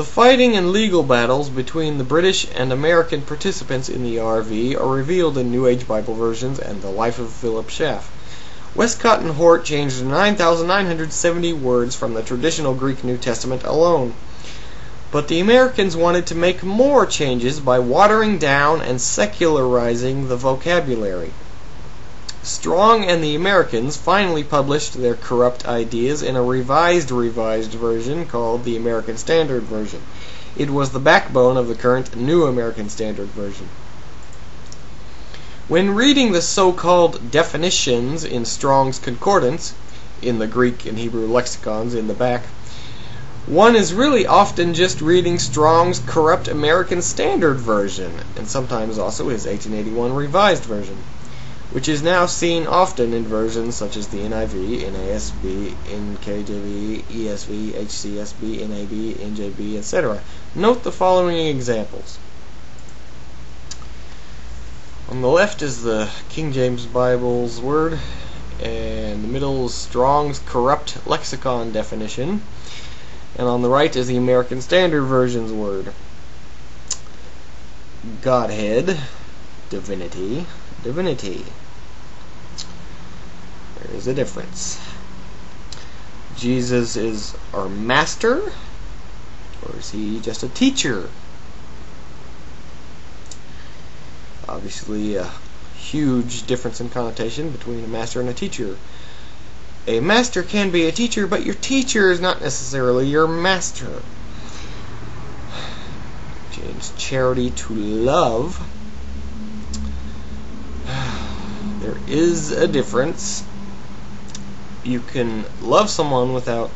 The fighting and legal battles between the British and American participants in the RV are revealed in New Age Bible versions and the Life of Philip Schaff. Westcott and Hort changed 9,970 words from the traditional Greek New Testament alone. But the Americans wanted to make more changes by watering down and secularizing the vocabulary. Strong and the Americans finally published their corrupt ideas in a revised version called the American Standard Version. It was the backbone of the current New American Standard Version. When reading the so-called definitions in Strong's Concordance, in the Greek and Hebrew lexicons in the back, one is really often just reading Strong's corrupt American Standard Version, and sometimes also his 1881 Revised Version, which is now seen often in versions such as the NIV, NASB, NKJV, ESV, HCSB, NAB, NJB, etc. Note the following examples. On the left is the King James Bible's word, and the middle is Strong's corrupt lexicon definition, and on the right is the American Standard Version's word. Godhead, divinity, divinity. There is a difference. Jesus is our master, or is he just a teacher? Obviously a huge difference in connotation between a master and a teacher. A master can be a teacher, but your teacher is not necessarily your master. Change charity to love. There is a difference. You can love someone without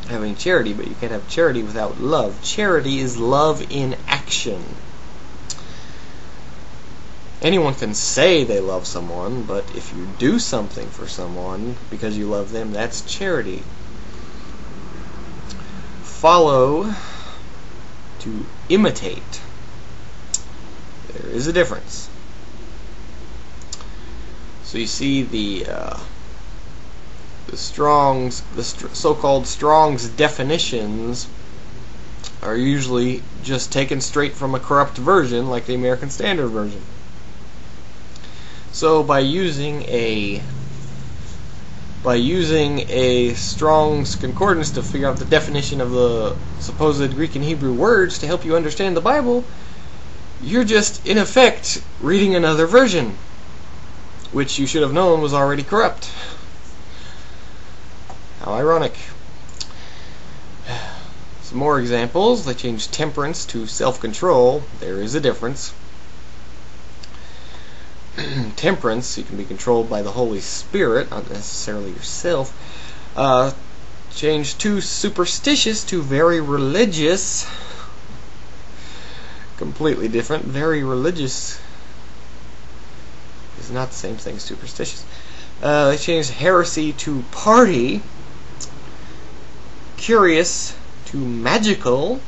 having charity, but you can't have charity without love. Charity is love in action. Anyone can say they love someone, but if you do something for someone because you love them, that's charity. Follow, to imitate. There is a difference. So you see the so-called Strong's definitions are usually just taken straight from a corrupt version like the American Standard Version. So by using a Strong's Concordance to figure out the definition of the supposed Greek and Hebrew words to help you understand the Bible, you're just in effect reading another version, which you should have known was already corrupt. How ironic. Some more examples. They changed temperance to self-control. There is a difference. Temperance, you can be controlled by the Holy Spirit, not necessarily yourself. Changed to superstitious to very religious. Completely different. Very religious is not the same thing as superstitious. They changed heresy to party. Curious to magical.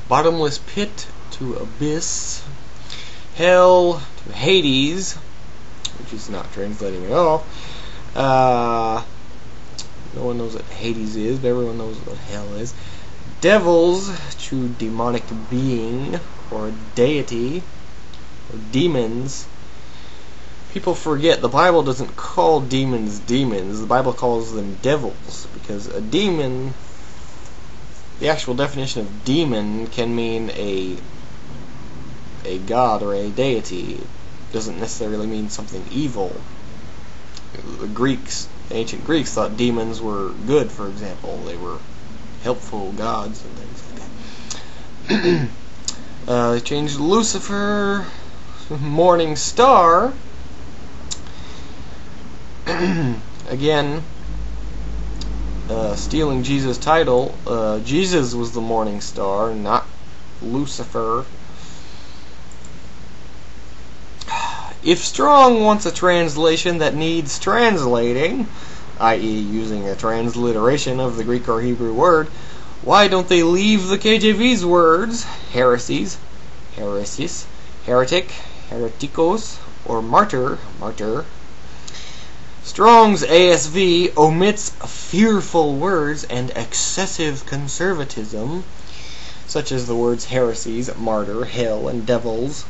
Bottomless pit to abyss. Hell to Hades, which is not translating at all. No one knows what Hades is, but everyone knows what hell is. Devils to demonic being, or deity, or demons. People forget the Bible doesn't call demons demons. The Bible calls them devils, because a demon, the actual definition of demon can mean a god or a deity. It doesn't necessarily mean something evil. The ancient Greeks thought demons were good, for example. They were helpful gods and things like that. They changed Lucifer, morning star. Again, stealing Jesus' title. Jesus was the morning star, not Lucifer. If Strong wants a translation that needs translating, i.e. using a transliteration of the Greek or Hebrew word, why don't they leave the KJV's words, heresies, heretic, heretikos, or martyr, Strong's ASV omits fearful words and excessive conservatism, such as the words heresies, martyr, hell, and devils.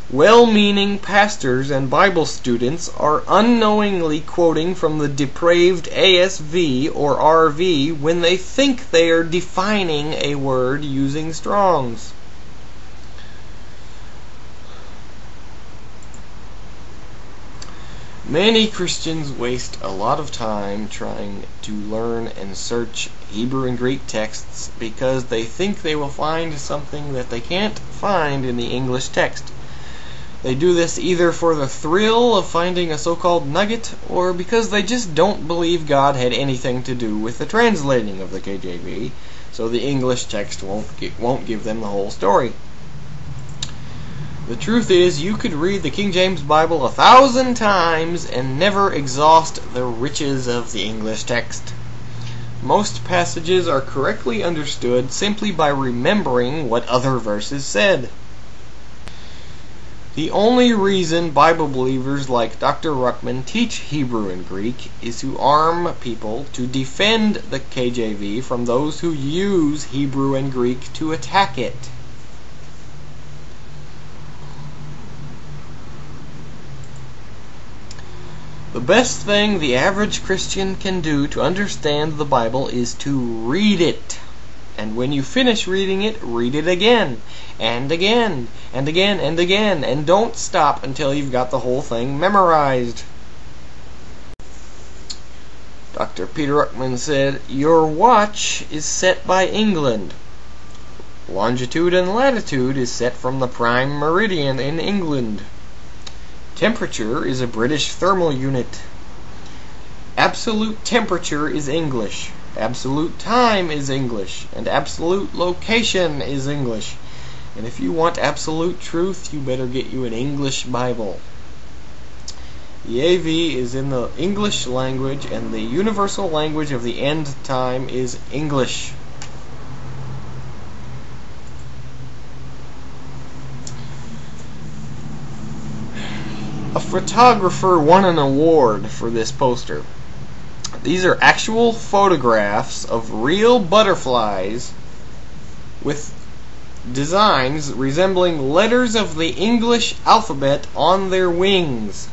Well-meaning pastors and Bible students are unknowingly quoting from the depraved ASV or RV when they think they are defining a word using Strong's. Many Christians waste a lot of time trying to learn and search Hebrew and Greek texts because they think they will find something that they can't find in the English text. They do this either for the thrill of finding a so-called nugget or because they just don't believe God had anything to do with the translating of the KJV, so the English text won't give them the whole story. The truth is, you could read the King James Bible 1,000 times and never exhaust the riches of the English text. Most passages are correctly understood simply by remembering what other verses said. The only reason Bible believers like Dr. Ruckman teach Hebrew and Greek is to arm people to defend the KJV from those who use Hebrew and Greek to attack it. The best thing the average Christian can do to understand the Bible is to read it. And when you finish reading it, read it again, and again, and again, and again, and don't stop until you've got the whole thing memorized. Dr. Peter Ruckman said, "Your watch is set by England. Longitude and latitude is set from the prime meridian in England. Temperature is a British thermal unit. Absolute temperature is English. Absolute time is English. And absolute location is English. And if you want absolute truth, you better get you an English Bible. The AV is in the English language, and the universal language of the end time is English." A photographer won an award for this poster. These are actual photographs of real butterflies with designs resembling letters of the English alphabet on their wings.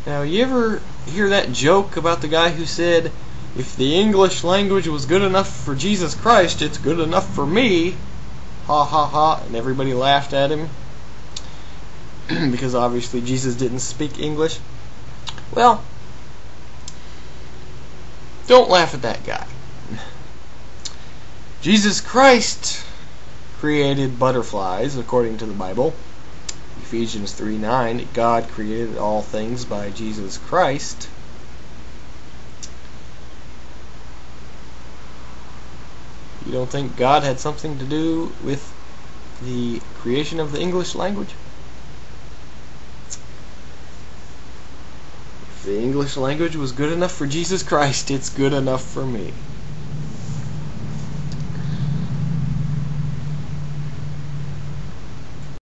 Now, you ever hear that joke about the guy who said, "If the English language was good enough for Jesus Christ, it's good enough for me"? Ha ha ha, and everybody laughed at him because obviously Jesus didn't speak English. Well, don't laugh at that guy. Jesus Christ created butterflies according to the Bible. Ephesians 3:9, God created all things by Jesus Christ. You don't think God had something to do with the creation of the English language? If the English language was good enough for Jesus Christ, it's good enough for me.